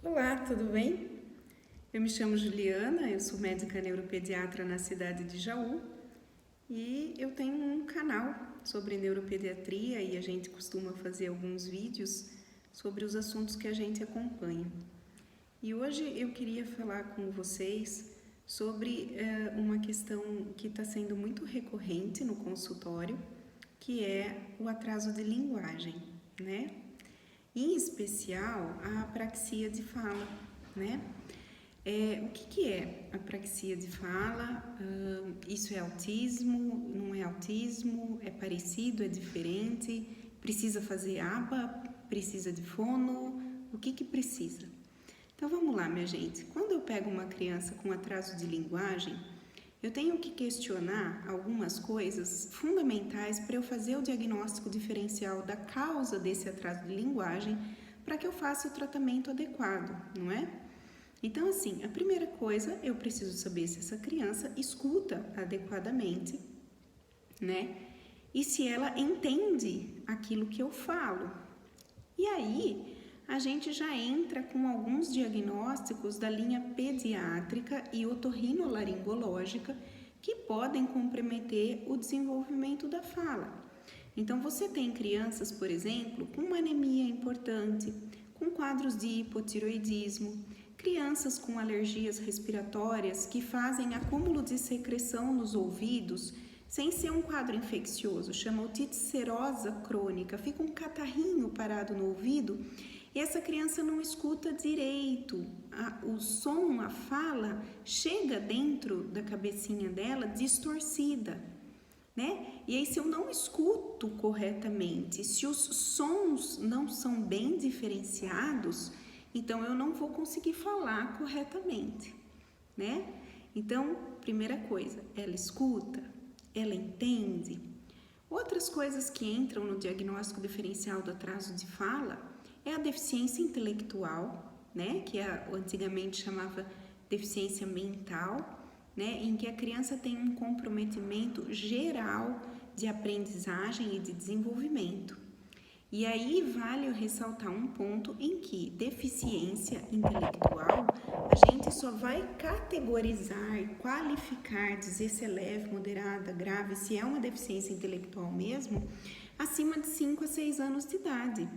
Olá, tudo bem? Eu me chamo Juliana, eu sou médica neuropediatra na cidade de Jaú e eu tenho um canal sobre neuropediatria e a gente costuma fazer alguns vídeos sobre os assuntos que a gente acompanha. E hoje eu queria falar com vocês sobre uma questão que está sendo muito recorrente no consultório, que é o atraso de linguagem, né? Em especial a apraxia de fala, né? O que é apraxia de fala? Isso é autismo? Não é autismo? É parecido? É diferente? Precisa fazer aba? Precisa de fono? O que precisa? Então vamos lá, minha gente. Quando eu pego uma criança com atraso de linguagem, eu tenho que questionar algumas coisas fundamentais para eu fazer o diagnóstico diferencial da causa desse atraso de linguagem para que eu faça o tratamento adequado, não é? Então, assim, a primeira coisa, eu preciso saber se essa criança escuta adequadamente, né? E se ela entende aquilo que eu falo. E aí, a gente já entra com alguns diagnósticos da linha pediátrica e otorrinolaringológica que podem comprometer o desenvolvimento da fala. Então, você tem crianças, por exemplo, com uma anemia importante, com quadros de hipotiroidismo, crianças com alergias respiratórias que fazem acúmulo de secreção nos ouvidos, sem ser um quadro infeccioso, chama otite serosa crônica, fica um catarrinho parado no ouvido e essa criança não escuta direito, o som, a fala chega dentro da cabecinha dela distorcida, né? E aí se eu não escuto corretamente, se os sons não são bem diferenciados, então eu não vou conseguir falar corretamente, né? Então, primeira coisa, ela escuta, ela entende. Outras coisas que entram no diagnóstico diferencial do atraso de fala é a deficiência intelectual, né? Que antigamente chamava deficiência mental, né? Em que a criança tem um comprometimento geral de aprendizagem e de desenvolvimento. E aí vale eu ressaltar um ponto em que deficiência intelectual a gente só vai categorizar, qualificar, dizer se é leve, moderada, grave, se é uma deficiência intelectual mesmo, acima de 5 a 6 anos de idade.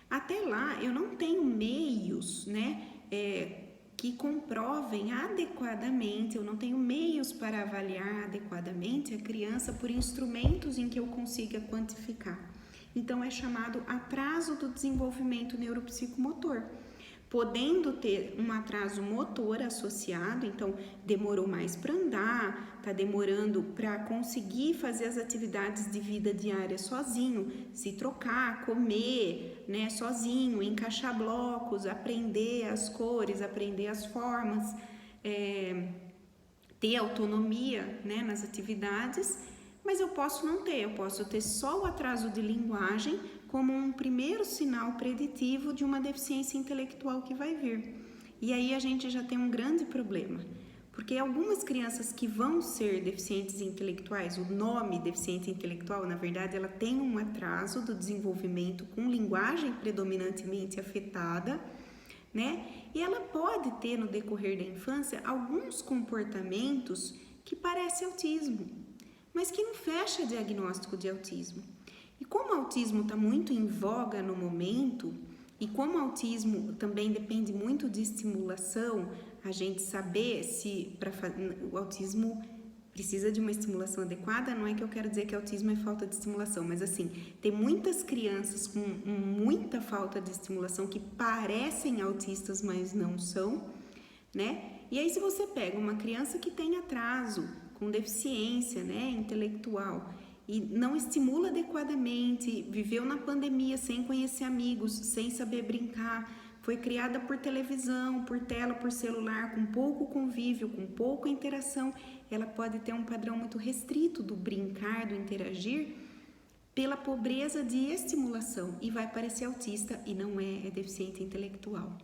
Até lá eu não tenho meios, né, que comprovem adequadamente, eu não tenho meios para avaliar adequadamente a criança por instrumentos em que eu consiga quantificar. Então, é chamado atraso do desenvolvimento neuropsicomotor, podendo ter um atraso motor associado, então demorou mais para andar, está demorando para conseguir fazer as atividades de vida diária sozinho, se trocar, comer, né, sozinho, encaixar blocos, aprender as cores, aprender as formas, ter autonomia, né, nas atividades. Mas eu posso não ter, eu posso ter só o atraso de linguagem como um primeiro sinal preditivo de uma deficiência intelectual que vai vir. E aí a gente já tem um grande problema, porque algumas crianças que vão ser deficientes intelectuais, o nome deficiente intelectual, na verdade, ela tem um atraso do desenvolvimento com linguagem predominantemente afetada, né? E ela pode ter no decorrer da infância alguns comportamentos que parecem autismo, mas que não fecha diagnóstico de autismo. E como o autismo está muito em voga no momento, e como o autismo também depende muito de estimulação, a gente saber se o autismo precisa de uma estimulação adequada, não é que eu quero dizer que autismo é falta de estimulação, mas assim, tem muitas crianças com muita falta de estimulação que parecem autistas, mas não são, né? E aí se você pega uma criança que tem atraso, com deficiência, né, intelectual e não estimula adequadamente, viveu na pandemia sem conhecer amigos, sem saber brincar, foi criada por televisão, por tela, por celular, com pouco convívio, com pouca interação, ela pode ter um padrão muito restrito do brincar, do interagir, pela pobreza de estimulação e vai parecer autista e não é deficiente intelectual.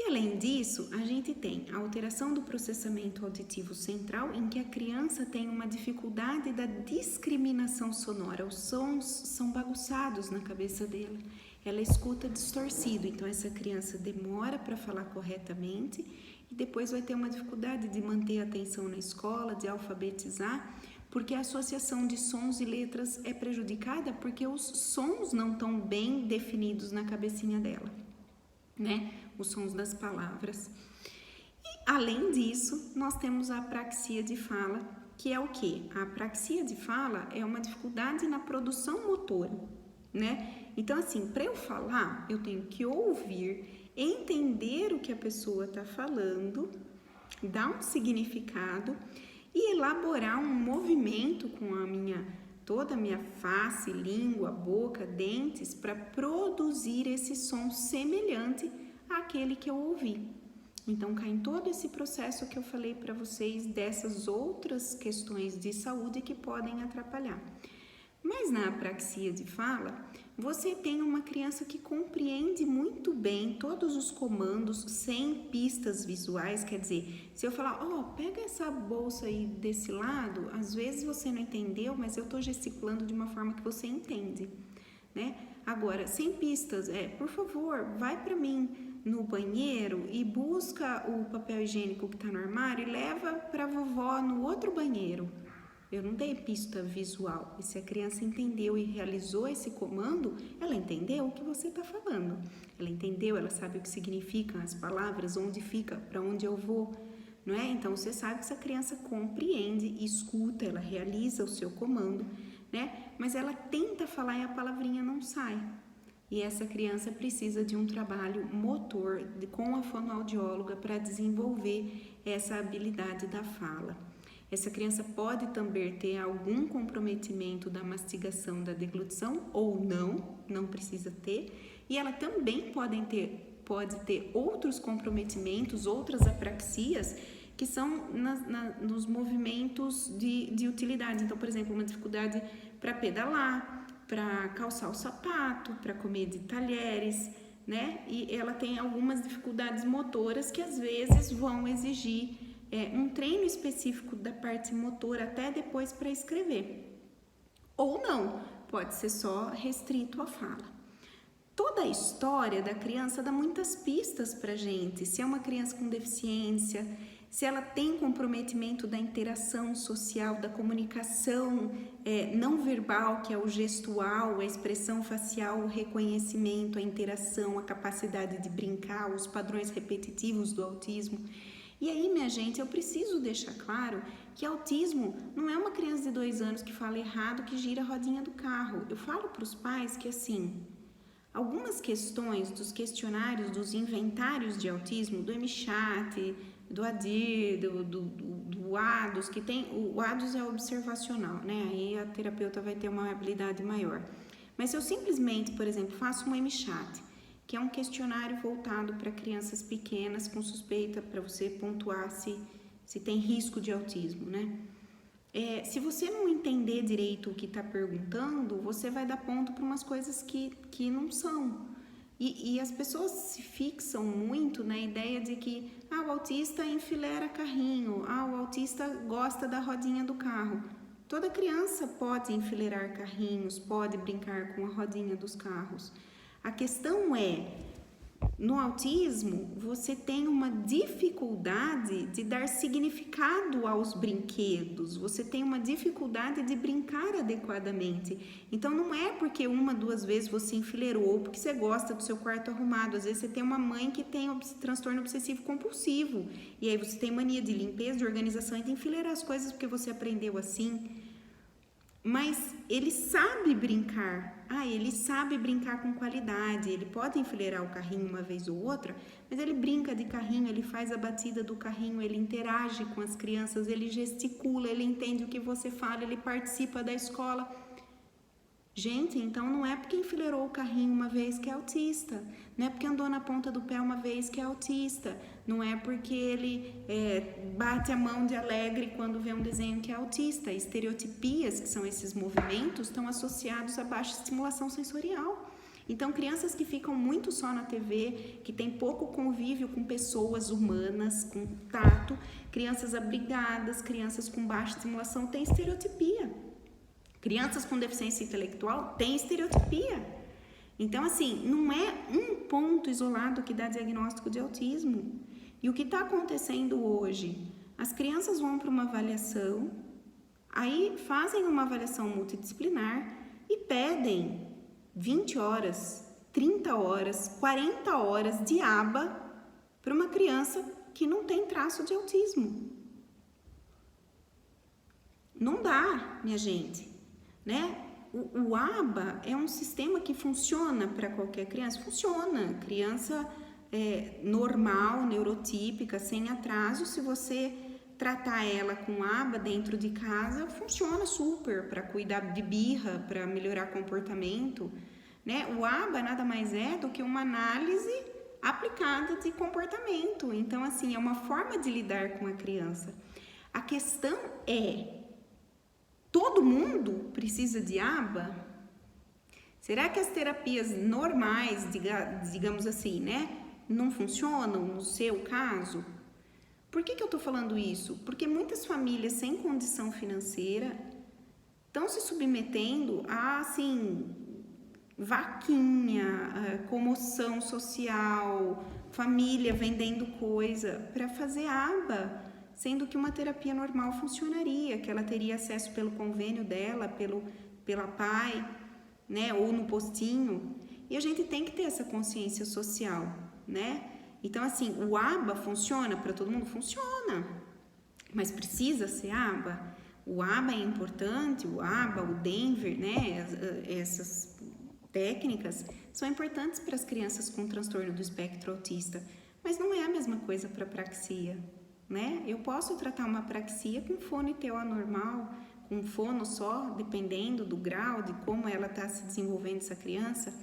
E além disso, a gente tem a alteração do processamento auditivo central, em que a criança tem uma dificuldade da discriminação sonora, os sons são bagunçados na cabeça dela. ela escuta distorcido. Então essa criança demora para falar corretamente e depois vai ter uma dificuldade de manter a atenção na escola, de alfabetizar, porque a associação de sons e letras é prejudicada porque os sons não estão bem definidos na cabecinha dela, né? Os sons das palavras. E, além disso, nós temos a apraxia de fala, que é o quê? A apraxia de fala é uma dificuldade na produção motora, né? Então, assim, para eu falar, eu tenho que ouvir, entender o que a pessoa está falando, dar um significado e elaborar um movimento com toda a minha face, língua, boca, dentes, para produzir esse som semelhante àquele que eu ouvi. Então, cai em todo esse processo que eu falei para vocês dessas outras questões de saúde que podem atrapalhar. Mas na apraxia de fala, você tem uma criança que compreende muito bem todos os comandos sem pistas visuais, quer dizer, se eu falar, pega essa bolsa aí desse lado, às vezes você não entendeu, mas eu estou gesticulando de uma forma que você entende, né? Agora, sem pistas, por favor, vai para mim no banheiro e busca o papel higiênico que está no armário e leva para a vovó no outro banheiro. Eu não dei pista visual. E se a criança entendeu e realizou esse comando, ela entendeu o que você está falando. Ela entendeu, ela sabe o que significam as palavras, onde fica, para onde eu vou, não é? Então, você sabe que essa criança compreende, escuta, ela realiza o seu comando, né? Mas ela tenta falar e a palavrinha não sai. E essa criança precisa de um trabalho motor com a fonoaudióloga para desenvolver essa habilidade da fala. Essa criança pode também ter algum comprometimento da mastigação, da deglutição ou não precisa ter. E ela também pode ter outros comprometimentos, outras apraxias, que são nos movimentos de utilidade. Então, por exemplo, uma dificuldade para pedalar, para calçar o sapato, para comer de talheres, né? E ela tem algumas dificuldades motoras que às vezes vão exigir um treino específico da parte motora até depois para escrever. Ou não, pode ser só restrito à fala. Toda a história da criança dá muitas pistas para a gente. Se é uma criança com deficiência, se ela tem comprometimento da interação social, da comunicação não verbal, que é o gestual, a expressão facial, o reconhecimento, a interação, a capacidade de brincar, os padrões repetitivos do autismo. E aí, minha gente, eu preciso deixar claro que autismo não é uma criança de 2 anos que fala errado, que gira a rodinha do carro. Eu falo para os pais que, assim, algumas questões dos questionários, dos inventários de autismo, do MCHAT, do ADIR, do ADOS, que tem... O ADOS é observacional, né? Aí a terapeuta vai ter uma habilidade maior. Mas se eu simplesmente, por exemplo, faço um MCHAT, que é um questionário voltado para crianças pequenas com suspeita, para você pontuar se tem risco de autismo, né? Se você não entender direito o que está perguntando, você vai dar ponto para umas coisas que não são. E as pessoas se fixam muito na ideia de que o autista enfileira carrinho, o autista gosta da rodinha do carro. Toda criança pode enfileirar carrinhos, pode brincar com a rodinha dos carros. A questão no autismo, você tem uma dificuldade de dar significado aos brinquedos, você tem uma dificuldade de brincar adequadamente. Então, não é porque 1, 2 vezes você enfileirou, ou porque você gosta do seu quarto arrumado. Às vezes, você tem uma mãe que tem transtorno obsessivo compulsivo, e aí você tem mania de limpeza, de organização, e de enfileirar as coisas porque você aprendeu assim. Mas ele sabe brincar, ele sabe brincar com qualidade, ele pode enfileirar o carrinho uma vez ou outra, mas ele brinca de carrinho, ele faz a batida do carrinho, ele interage com as crianças, ele gesticula, ele entende o que você fala, ele participa da escola. Gente, então não é porque enfileirou o carrinho uma vez que é autista, não é porque andou na ponta do pé uma vez que é autista, não é porque ele bate a mão de alegre quando vê um desenho que é autista. Estereotipias, que são esses movimentos, estão associados a baixa estimulação sensorial. Então, crianças que ficam muito só na TV, que têm pouco convívio com pessoas humanas, com tato, crianças abrigadas, crianças com baixa estimulação, têm estereotipia. Crianças com deficiência intelectual têm estereotipia. Então, assim, não é um ponto isolado que dá diagnóstico de autismo. E o que está acontecendo hoje? As crianças vão para uma avaliação, aí fazem uma avaliação multidisciplinar e pedem 20 horas, 30 horas, 40 horas de aba para uma criança que não tem traço de autismo. Não dá, minha gente, né? O aba é um sistema que funciona para qualquer criança, funciona. Criança normal, neurotípica, sem atraso, se você tratar ela com aba dentro de casa, funciona super para cuidar de birra, para melhorar comportamento, né? O aba nada mais é do que uma análise aplicada de comportamento. Então, assim, é uma forma de lidar com a criança. A questão é: todo mundo precisa de aba? Será que as terapias normais, digamos assim, né, não funcionam no seu caso? Por que eu tô falando isso? Porque muitas famílias sem condição financeira estão se submetendo a, assim, vaquinha, comoção social, família vendendo coisa para fazer aba, sendo que uma terapia normal funcionaria, que ela teria acesso pelo convênio dela, pela PAI, né, ou no postinho. E a gente tem que ter essa consciência social, né? Então, assim, o aba funciona para todo mundo? Funciona, mas precisa ser aba? O aba é importante, o aba, o Denver, né, essas técnicas são importantes para as crianças com transtorno do espectro autista, mas não é a mesma coisa para apraxia, né? Eu posso tratar uma apraxia com fono TO anormal, com fono só, dependendo do grau, de como ela está se desenvolvendo essa criança.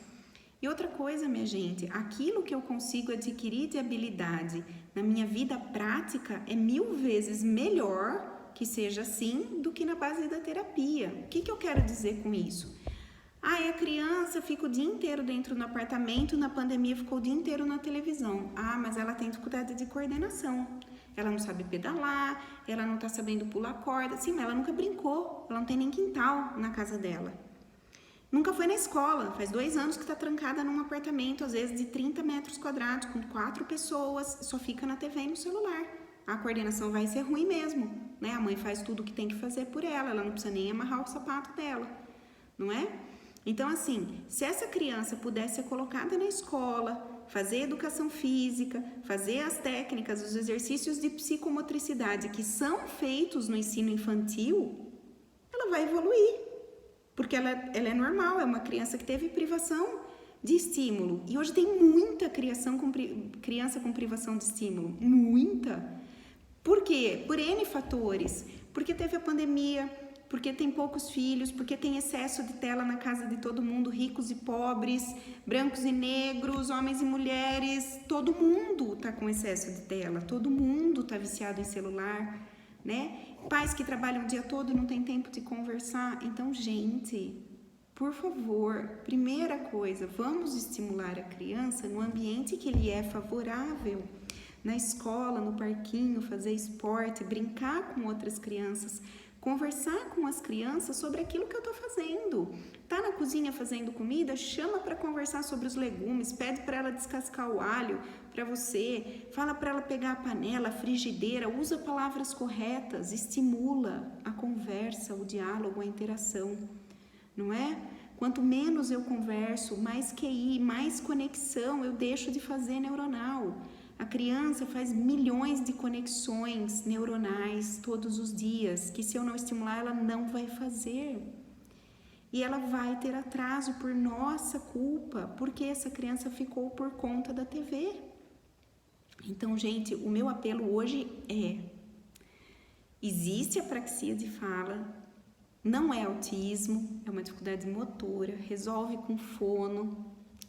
E outra coisa, minha gente, aquilo que eu consigo adquirir de habilidade na minha vida prática é 1000 vezes melhor que seja assim do que na base da terapia. O que eu quero dizer com isso? A criança fica o dia inteiro dentro do apartamento, na pandemia ficou o dia inteiro na televisão. Mas ela tem dificuldade de coordenação. Ela não sabe pedalar, ela não está sabendo pular corda. Sim, mas ela nunca brincou, ela não tem nem quintal na casa dela. Nunca foi na escola, faz 2 anos que está trancada num apartamento, às vezes de 30 metros quadrados, com 4 pessoas, só fica na TV e no celular. A coordenação vai ser ruim mesmo, né? A mãe faz tudo o que tem que fazer por ela, ela não precisa nem amarrar o sapato dela, não é? Então, assim, se essa criança pudesse ser colocada na escola, fazer educação física, fazer as técnicas, os exercícios de psicomotricidade que são feitos no ensino infantil, ela vai evoluir. Porque ela é normal, é uma criança que teve privação de estímulo. E hoje tem muita criança com privação de estímulo. Muita. Por quê? Por N fatores. Porque teve a pandemia, porque tem poucos filhos, porque tem excesso de tela na casa de todo mundo, ricos e pobres, brancos e negros, homens e mulheres. Todo mundo está com excesso de tela, todo mundo está viciado em celular, né? Pais que trabalham o dia todo e não tem tempo de conversar. Então, gente, por favor, primeira coisa, vamos estimular a criança no ambiente que lhe é favorável. Na escola, no parquinho, fazer esporte, brincar com outras crianças, conversar com as crianças sobre aquilo que eu estou fazendo. Tá na cozinha fazendo comida? Chama para conversar sobre os legumes, pede para ela descascar o alho para você, fala para ela pegar a panela, a frigideira, usa palavras corretas, estimula a conversa, o diálogo, a interação, não é? Quanto menos eu converso, mais QI, mais conexão eu deixo de fazer neuronal. A criança faz milhões de conexões neuronais todos os dias, que se eu não estimular, ela não vai fazer. E ela vai ter atraso por nossa culpa, porque essa criança ficou por conta da TV. Então, gente, o meu apelo hoje é: existe apraxia de fala, não é autismo, é uma dificuldade motora, resolve com fono,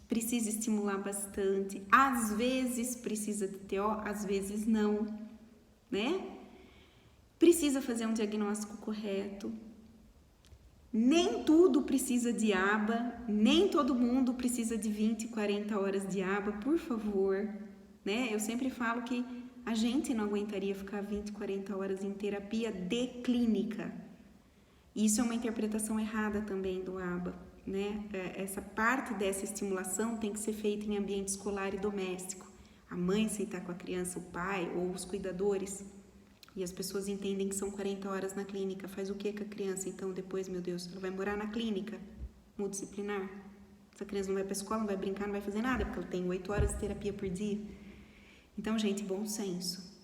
precisa estimular bastante, às vezes precisa de TO, às vezes não, né? Precisa fazer um diagnóstico correto. Nem tudo precisa de aba, nem todo mundo precisa de 20, 40 horas de aba, por favor, né? Eu sempre falo que a gente não aguentaria ficar 20, 40 horas em terapia de clínica. Isso é uma interpretação errada também do aba. né? Essa parte dessa estimulação tem que ser feita em ambiente escolar e doméstico. A mãe sentar com a criança, o pai ou os cuidadores. E as pessoas entendem que são 40 horas na clínica. Faz o que com a criança? Então, depois, meu Deus, ela vai morar na clínica multidisciplinar. Essa criança não vai para a escola, não vai brincar, não vai fazer nada, porque ela tem 8 horas de terapia por dia. Então, gente, bom senso.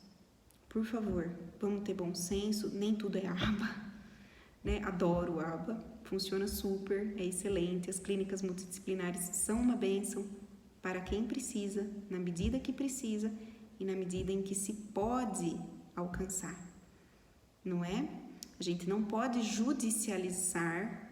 Por favor, vamos ter bom senso. Nem tudo é aba, né? Adoro aba, funciona super, é excelente. As clínicas multidisciplinares são uma bênção para quem precisa, na medida que precisa e na medida em que se pode alcançar, não é? A gente não pode judicializar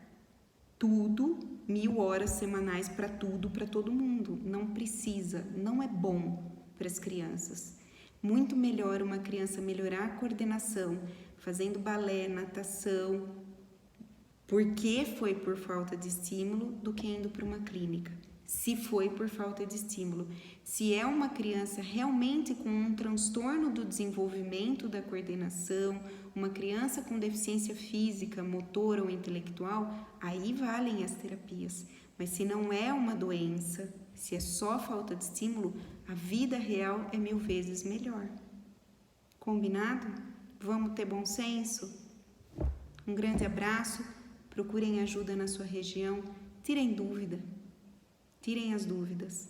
tudo, 1000 horas semanais para tudo, para todo mundo. Não precisa, não é bom para as crianças. Muito melhor uma criança melhorar a coordenação, fazendo balé, natação, porque foi por falta de estímulo, do que indo para uma clínica. Se foi por falta de estímulo. Se é uma criança realmente com um transtorno do desenvolvimento da coordenação, uma criança com deficiência física, motora ou intelectual, aí valem as terapias. Mas se não é uma doença, se é só falta de estímulo, a vida real é 1000 vezes melhor. Combinado? Vamos ter bom senso? Um grande abraço, procurem ajuda na sua região, tirem dúvida. Tirem as dúvidas,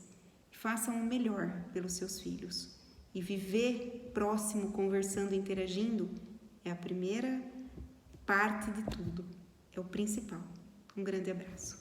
façam o melhor pelos seus filhos. E viver próximo, conversando, interagindo, é a primeira parte de tudo, é o principal. Um grande abraço.